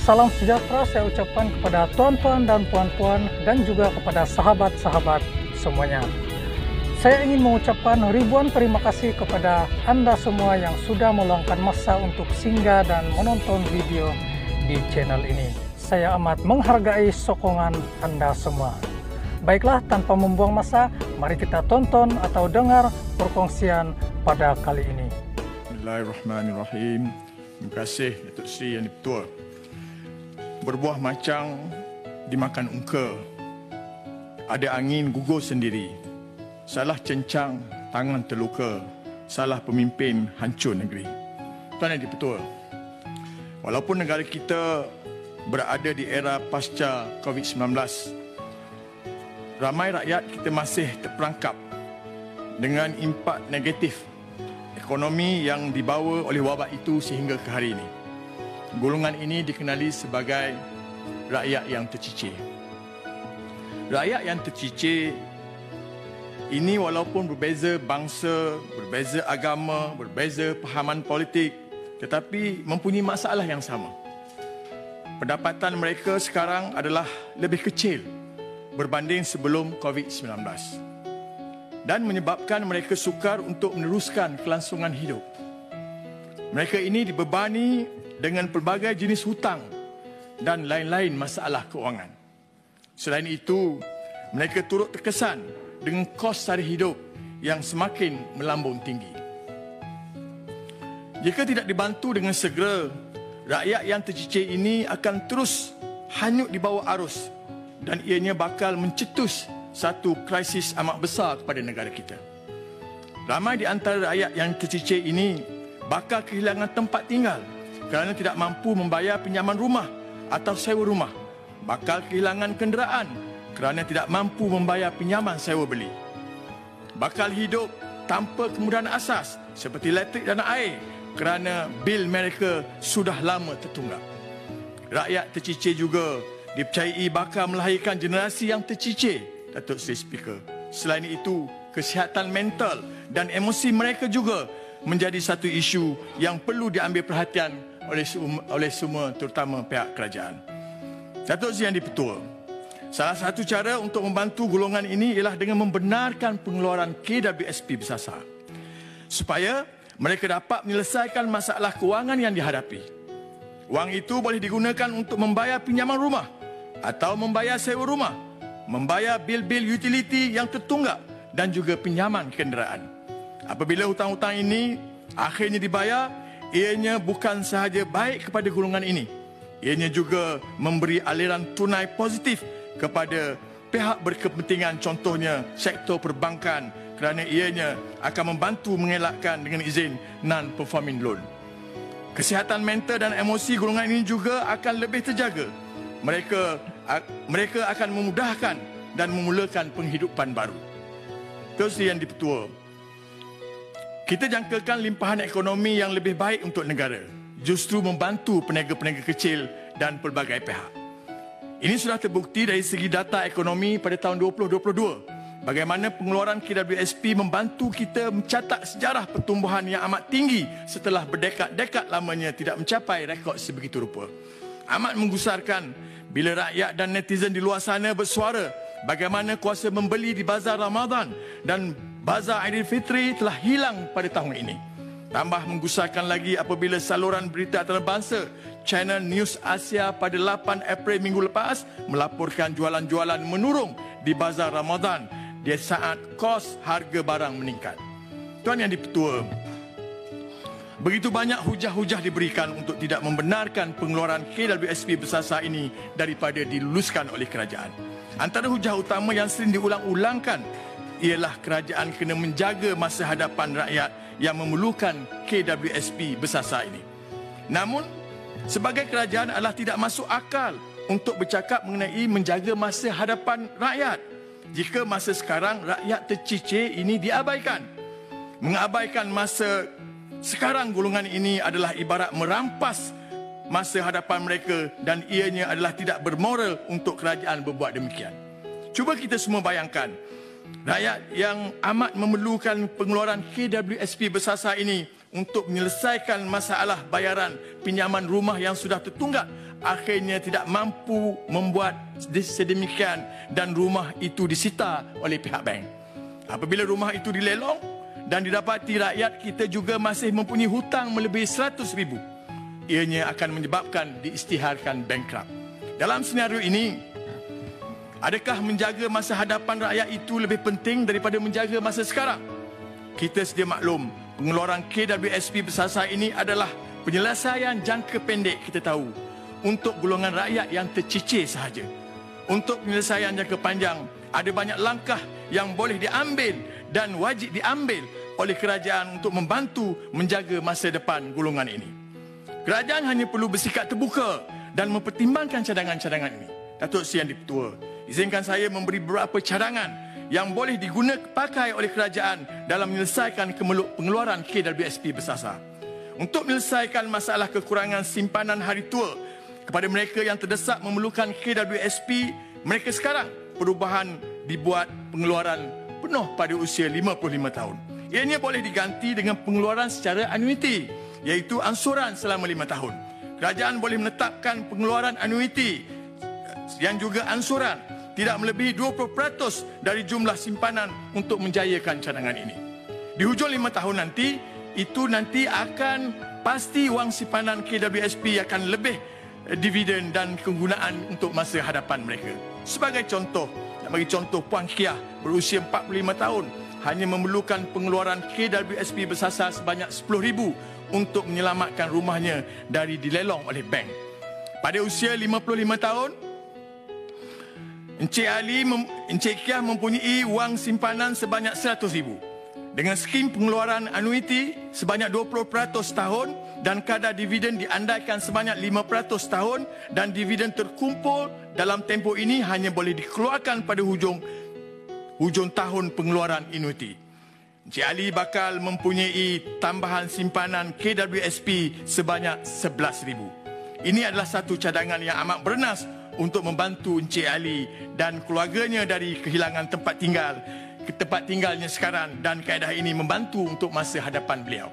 Salam sejahtera saya ucapkan kepada tuan-tuan dan puan-puan dan juga kepada sahabat-sahabat semuanya. Saya ingin mengucapkan ribuan terima kasih kepada Anda semua yang sudah meluangkan masa untuk singgah dan menonton video di channel ini. Saya amat menghargai sokongan Anda semua. Baiklah, tanpa membuang masa, mari kita tonton atau dengar perkongsian pada kali ini. Bismillahirrahmanirrahim. Terima kasih Datuk Seri Yang di-Pertua. Berbuah macang dimakan unka, ada angin gugur sendiri, salah cencang tangan terluka, salah pemimpin hancur negeri. Tuan Yang di-Pertua, walaupun negara kita berada di era pasca COVID-19, ramai rakyat kita masih terperangkap dengan impak negatif ekonomi yang dibawa oleh wabak itu sehingga ke hari ini. Golongan ini dikenali sebagai rakyat yang tercicir. Rakyat yang tercicir ini walaupun berbeza bangsa, berbeza agama, berbeza pahaman politik, tetapi mempunyai masalah yang sama. Pendapatan mereka sekarang adalah lebih kecil berbanding sebelum COVID-19 dan menyebabkan mereka sukar untuk meneruskan kelangsungan hidup. Mereka ini dibebani dengan pelbagai jenis hutang dan lain-lain masalah keuangan. Selain itu, mereka turut terkesan dengan kos sara hidup yang semakin melambung tinggi. Jika tidak dibantu dengan segera, rakyat yang tercicir ini akan terus hanyut di bawah arus dan ianya bakal mencetus satu krisis amat besar kepada negara kita. Ramai di antara rakyat yang tercicir ini bakal kehilangan tempat tinggal kerana tidak mampu membayar pinjaman rumah atau sewa rumah, bakal kehilangan kenderaan kerana tidak mampu membayar pinjaman sewa beli, bakal hidup tanpa kemudahan asas seperti elektrik dan air kerana bil mereka sudah lama tertunggak. Rakyat tercicir juga dipercayai bakal melahirkan generasi yang tercicir, Datuk Seri Speaker. Selain itu, kesihatan mental dan emosi mereka juga menjadi satu isu yang perlu diambil perhatian oleh semua, terutama pihak kerajaan. Datuk Seri Yang di-Pertua, salah satu cara untuk membantu golongan ini ialah dengan membenarkan pengeluaran KWSP bersasar supaya mereka dapat menyelesaikan masalah kewangan yang dihadapi. Wang itu boleh digunakan untuk membayar pinjaman rumah atau membayar sewa rumah, membayar bil-bil utiliti yang tertunggak dan juga pinjaman kenderaan. Apabila hutang-hutang ini akhirnya dibayar, ianya bukan sahaja baik kepada golongan ini, ianya juga memberi aliran tunai positif kepada pihak berkepentingan, contohnya sektor perbankan, kerana ianya akan membantu mengelakkan dengan izin non-performing loan. Kesihatan mental dan emosi golongan ini juga akan lebih terjaga. Mereka akan memudahkan dan memulakan penghidupan baru. Datuk Seri Yang di-Pertua, kita jangkakan limpahan ekonomi yang lebih baik untuk negara, justru membantu peniaga-peniaga kecil dan pelbagai pihak. Ini sudah terbukti dari segi data ekonomi pada tahun 2022, bagaimana pengeluaran KWSP membantu kita mencatat sejarah pertumbuhan yang amat tinggi setelah berdekad-dekad lamanya tidak mencapai rekod sebegitu rupa. Amat menggusarkan bila rakyat dan netizen di luar sana bersuara bagaimana kuasa membeli di bazar Ramadan dan bazar Aidilfitri telah hilang pada tahun ini. Tambah menggusarkan lagi apabila saluran berita antarabangsa Channel News Asia pada 8 April minggu lepas melaporkan jualan-jualan menurun di bazar Ramadan di saat kos harga barang meningkat. Tuan Yang di-Pertua, begitu banyak hujah-hujah diberikan untuk tidak membenarkan pengeluaran KWSP bersasar ini daripada diluluskan oleh kerajaan. Antara hujah utama yang sering diulang-ulangkan ialah kerajaan kena menjaga masa hadapan rakyat yang memerlukan KWSP bersasar ini. Namun, sebagai kerajaan adalah tidak masuk akal untuk bercakap mengenai menjaga masa hadapan rakyat jika masa sekarang rakyat tercicir ini diabaikan. Mengabaikan masa sekarang golongan ini adalah ibarat merampas masa hadapan mereka dan ianya adalah tidak bermoral untuk kerajaan berbuat demikian. Cuba kita semua bayangkan, rakyat yang amat memerlukan pengeluaran KWSP bersasar ini untuk menyelesaikan masalah bayaran pinjaman rumah yang sudah tertunggak akhirnya tidak mampu membuat sedemikian dan rumah itu disita oleh pihak bank. Apabila rumah itu dilelong dan didapati rakyat kita juga masih mempunyai hutang melebihi 100,000, ianya akan menyebabkan diisytiharkan bankrupt. Dalam senario ini, adakah menjaga masa hadapan rakyat itu lebih penting daripada menjaga masa sekarang? Kita sedia maklum, pengeluaran KWSP bersasar ini adalah penyelesaian jangka pendek kita tahu untuk golongan rakyat yang tercicir sahaja. Untuk penyelesaian jangka panjang, ada banyak langkah yang boleh diambil dan wajib diambil oleh kerajaan untuk membantu menjaga masa depan golongan ini. Kerajaan hanya perlu bersikap terbuka dan mempertimbangkan cadangan-cadangan ini. Datuk Seri Yang di-Pertua, izinkan saya memberi beberapa cadangan yang boleh pakai oleh kerajaan dalam menyelesaikan pengeluaran KWSP bersasar. Untuk menyelesaikan masalah kekurangan simpanan hari tua kepada mereka yang terdesak memerlukan KWSP, mereka sekarang perubahan dibuat pengeluaran penuh pada usia 55 tahun. Ianya boleh diganti dengan pengeluaran secara anuiti, iaitu ansuran selama 5 tahun. Kerajaan boleh menetapkan pengeluaran anuiti yang juga ansuran tidak melebihi 20% dari jumlah simpanan untuk menjayakan cadangan ini. Di hujung 5 tahun nanti, itu nanti akan pasti wang simpanan KWSP akan lebih dividen dan kegunaan untuk masa hadapan mereka. Sebagai contoh, nak bagi contoh, Puan Kiah berusia 45 tahun hanya memerlukan pengeluaran KWSP bersasar sebanyak 10,000 untuk menyelamatkan rumahnya dari dilelong oleh bank. Pada usia 55 tahun, Encik Kiah mempunyai wang simpanan sebanyak 100,000. Dengan skim pengeluaran anuiti sebanyak 20% tahun dan kadar dividen diandaikan sebanyak 5% tahun dan dividen terkumpul dalam tempoh ini hanya boleh dikeluarkan pada hujung tahun pengeluaran anuiti. Encik Ali bakal mempunyai tambahan simpanan KWSP sebanyak 11,000. Ini adalah satu cadangan yang amat bernas untuk membantu Encik Ali dan keluarganya dari kehilangan tempat tinggalnya sekarang, dan kaedah ini membantu untuk masa hadapan beliau.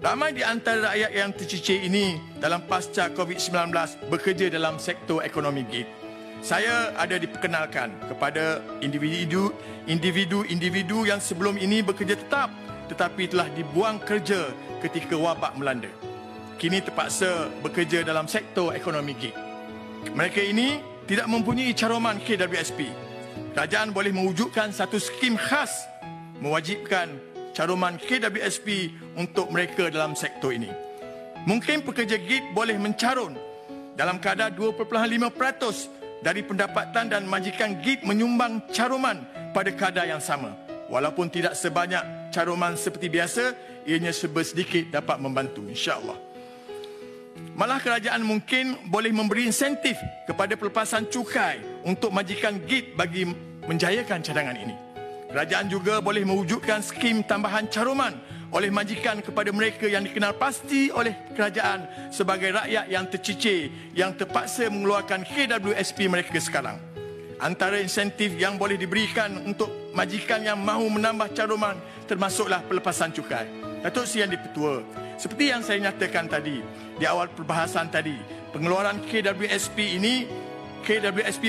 Ramai di antara rakyat yang tercicir ini dalam pasca COVID-19 bekerja dalam sektor ekonomi gig. Saya ada diperkenalkan kepada individu yang sebelum ini bekerja tetap tetapi telah dibuang kerja ketika wabak melanda. Kini terpaksa bekerja dalam sektor ekonomi gig. Mereka ini tidak mempunyai caroman KWSP. Kerajaan boleh mewujudkan satu skim khas mewajibkan caroman KWSP untuk mereka dalam sektor ini. Mungkin pekerja gig boleh mencarun dalam kadar 2.5% dari pendapatan dan majikan gig menyumbang caroman pada kadar yang sama. Walaupun tidak sebanyak caroman seperti biasa, ianya serba sedikit dapat membantu, insya-Allah. Malah kerajaan mungkin boleh memberi insentif kepada pelepasan cukai untuk majikan gig bagi menjayakan cadangan ini. Kerajaan juga boleh mewujudkan skim tambahan caroman oleh majikan kepada mereka yang dikenal pasti oleh kerajaan sebagai rakyat yang tercicir yang terpaksa mengeluarkan KWSP mereka sekarang. Antara insentif yang boleh diberikan untuk majikan yang mahu menambah caroman termasuklah pelepasan cukai. Datuk Seri Yang di-Pertua, seperti yang saya nyatakan tadi di awal perbahasan tadi, pengeluaran KWSP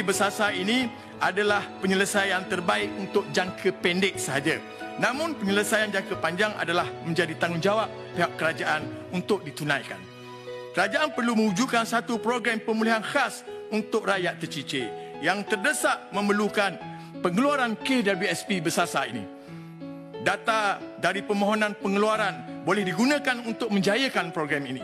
bersasar ini adalah penyelesaian terbaik untuk jangka pendek sahaja. Namun penyelesaian jangka panjang adalah menjadi tanggungjawab pihak kerajaan untuk ditunaikan. Kerajaan perlu mewujudkan satu program pemulihan khas untuk rakyat tercicir yang terdesak memerlukan pengeluaran KWSP bersasar ini. Data dari permohonan pengeluaran boleh digunakan untuk menjayakan program ini.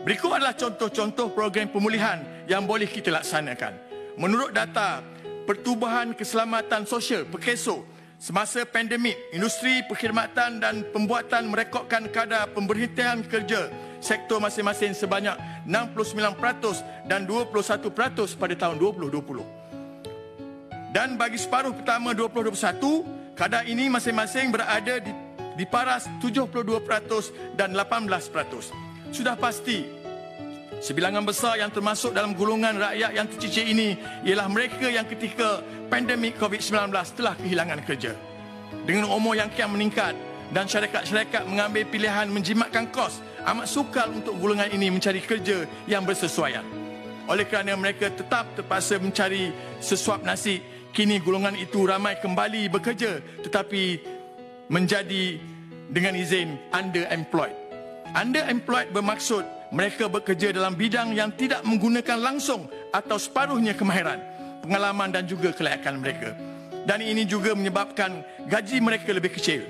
Berikut adalah contoh-contoh program pemulihan yang boleh kita laksanakan. Menurut data Pertubuhan Keselamatan Sosial (PKSO), semasa pandemik, industri perkhidmatan dan pembuatan merekodkan kadar pemberhentian kerja sektor masing-masing sebanyak 69% dan 21% pada tahun 2020. Dan bagi separuh pertama 2021, kadar ini masing-masing berada di paras 72% dan 18%. Sudah pasti, sebilangan besar yang termasuk dalam golongan rakyat yang tercicir ini ialah mereka yang ketika pandemik COVID-19 telah kehilangan kerja. Dengan umur yang kian meningkat, dan syarikat-syarikat mengambil pilihan menjimatkan kos, amat sukar untuk golongan ini mencari kerja yang bersesuaian. Oleh kerana mereka tetap terpaksa mencari sesuap nasi, kini golongan itu ramai kembali bekerja tetapi menjadi dengan izin underemployed. Underemployed bermaksud mereka bekerja dalam bidang yang tidak menggunakan langsung atau separuhnya kemahiran, pengalaman dan juga kelayakan mereka. Dan ini juga menyebabkan gaji mereka lebih kecil.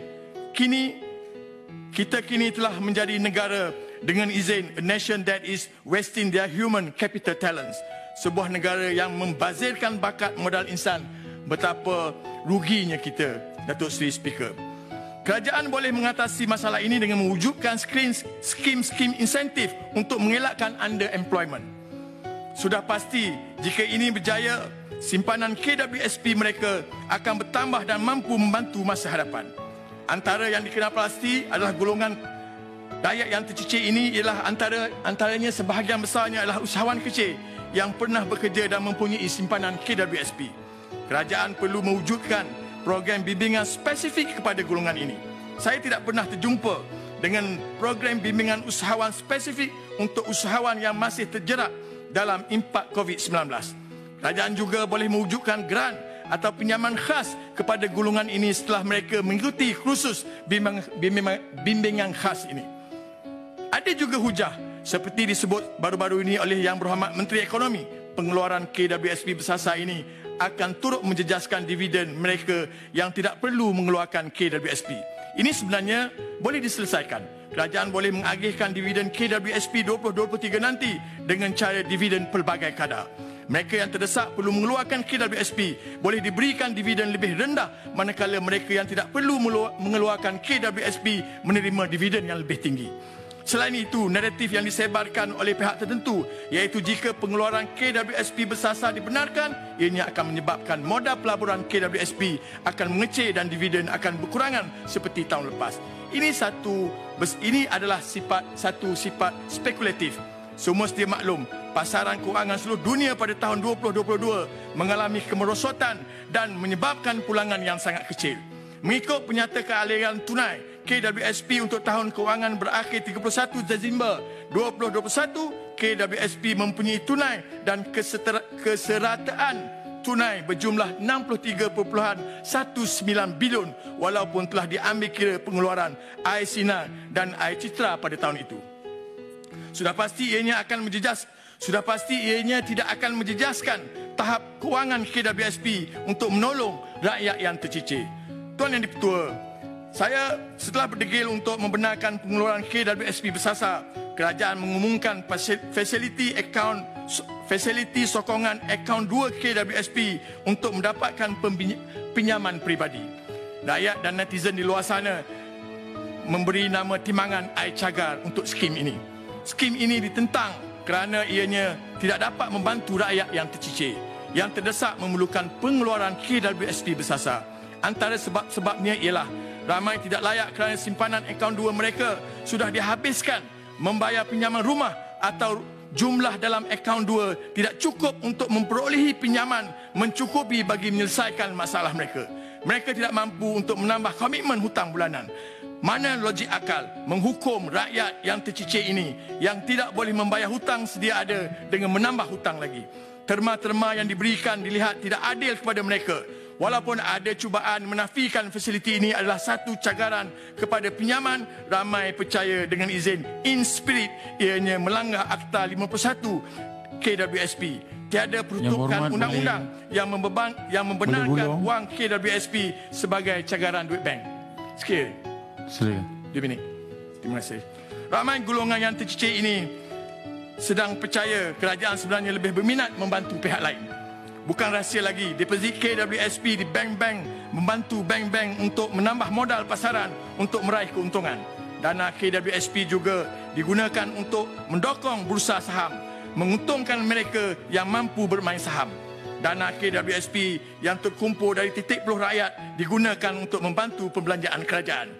Kita kini telah menjadi negara dengan izin, a nation that is wasting their human capital talents. Sebuah negara yang membazirkan bakat modal insan. Betapa ruginya kita, Datuk Seri Speaker. Kerajaan boleh mengatasi masalah ini dengan mewujudkan skim-skim insentif untuk mengelakkan underemployment. Sudah pasti jika ini berjaya, simpanan KWSP mereka akan bertambah dan mampu membantu masa hadapan. Antara yang dikenal pasti adalah golongan rakyat yang tercicir ini ialah antaranya sebahagian besarnya adalah usahawan kecil yang pernah bekerja dan mempunyai simpanan KWSP. Kerajaan perlu mewujudkan program bimbingan spesifik kepada golongan ini. Saya tidak pernah terjumpa dengan program bimbingan usahawan spesifik untuk usahawan yang masih terjerat dalam impak COVID-19. Kerajaan juga boleh mewujudkan grant atau pinjaman khas kepada golongan ini setelah mereka mengikuti kursus bimbingan khas ini. Ada juga hujah seperti disebut baru-baru ini oleh Yang Berhormat Menteri Ekonomi, pengeluaran KWSP bersasar ini akan turut menjejaskan dividen mereka yang tidak perlu mengeluarkan KWSP. Ini sebenarnya boleh diselesaikan. Kerajaan boleh mengagihkan dividen KWSP 2023 nanti dengan cara dividen pelbagai kadar. Mereka yang terdesak perlu mengeluarkan KWSP boleh diberikan dividen lebih rendah, manakala mereka yang tidak perlu mengeluarkan KWSP menerima dividen yang lebih tinggi. Selain itu, naratif yang disebarkan oleh pihak tertentu iaitu jika pengeluaran KWSP bersasar dibenarkan, ianya akan menyebabkan modal pelaburan KWSP akan mengecil dan dividen akan berkurangan seperti tahun lepas. Ini adalah satu sifat spekulatif. Semua sedia maklum, pasaran kewangan seluruh dunia pada tahun 2022 mengalami kemerosotan dan menyebabkan pulangan yang sangat kecil. Mengikut penyatakan aliran tunai, KWSP untuk tahun kewangan berakhir 31 Disember 2021, KWSP mempunyai tunai dan keserataan tunai berjumlah 63.19 bilion walaupun telah diambil kira pengeluaran air sinar dan air citra pada tahun itu. Sudah pasti ianya tidak akan menjejaskan tahap kewangan KWSP untuk menolong rakyat yang tercicir. Tuan Yang Di-Pertua, saya setelah berdegil untuk membenarkan pengeluaran KWSP bersasar, kerajaan mengumumkan fasiliti sokongan akaun 2 KWSP untuk mendapatkan pinjaman peribadi. Rakyat dan netizen di luar sana memberi nama timbangan air cagar untuk skim ini. Skim ini ditentang kerana ianya tidak dapat membantu rakyat yang tercicir, yang terdesak memerlukan pengeluaran KWSP bersasar. Antara sebab-sebabnya ialah ramai tidak layak kerana simpanan akaun 2 mereka sudah dihabiskan membayar pinjaman rumah atau jumlah dalam akaun 2 tidak cukup untuk memperolehi pinjaman mencukupi bagi menyelesaikan masalah mereka. Mereka tidak mampu untuk menambah komitmen hutang bulanan. Mana logik akal menghukum rakyat yang tercicir ini yang tidak boleh membayar hutang sedia ada dengan menambah hutang lagi. Terma-terma yang diberikan dilihat tidak adil kepada mereka. Walaupun ada cubaan menafikan fasiliti ini adalah satu cagaran kepada pinjaman, ramai percaya dengan izin in spirit ianya melanggar Akta 51 KWSP. Tiada peruntukan undang-undang yang membenarkan wang KWSP sebagai cagaran duit bank. Sekian. Silakan. 2 minit. Terima kasih. Ramai golongan yang tercicir ini sedang percaya kerajaan sebenarnya lebih berminat membantu pihak lain. Bukan rahsia lagi, deposit KWSP di bank-bank membantu bank-bank untuk menambah modal pasaran untuk meraih keuntungan. Dana KWSP juga digunakan untuk mendokong bursa saham, menguntungkan mereka yang mampu bermain saham. Dana KWSP yang terkumpul dari titik peluh rakyat digunakan untuk membantu perbelanjaan kerajaan.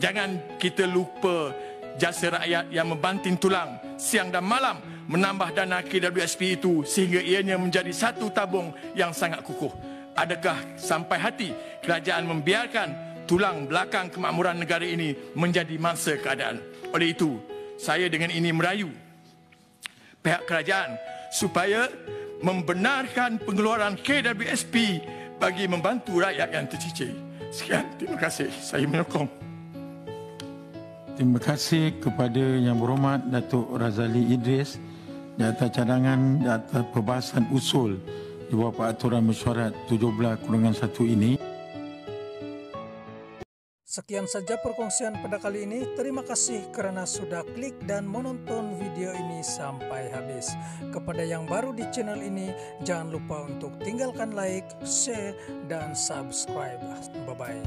Jangan kita lupa jasa rakyat yang membanting tulang siang dan malam menambah dana KWSP itu sehingga ianya menjadi satu tabung yang sangat kukuh. Adakah sampai hati kerajaan membiarkan tulang belakang kemakmuran negara ini menjadi mangsa keadaan. Oleh itu, saya dengan ini merayu pihak kerajaan supaya membenarkan pengeluaran KWSP bagi membantu rakyat yang tercicir. Sekian, terima kasih. Saya menyokong. Terima kasih kepada Yang Berhormat Datuk Razali Idris di atas cadangan di atas perbahasan usul di bawah peraturan mesyuarat 17/1 ini. Sekian saja perkongsian pada kali ini. Terima kasih kerana sudah klik dan menonton video ini sampai habis. Kepada yang baru di channel ini, jangan lupa untuk tinggalkan like, share, dan subscribe. Bye-bye.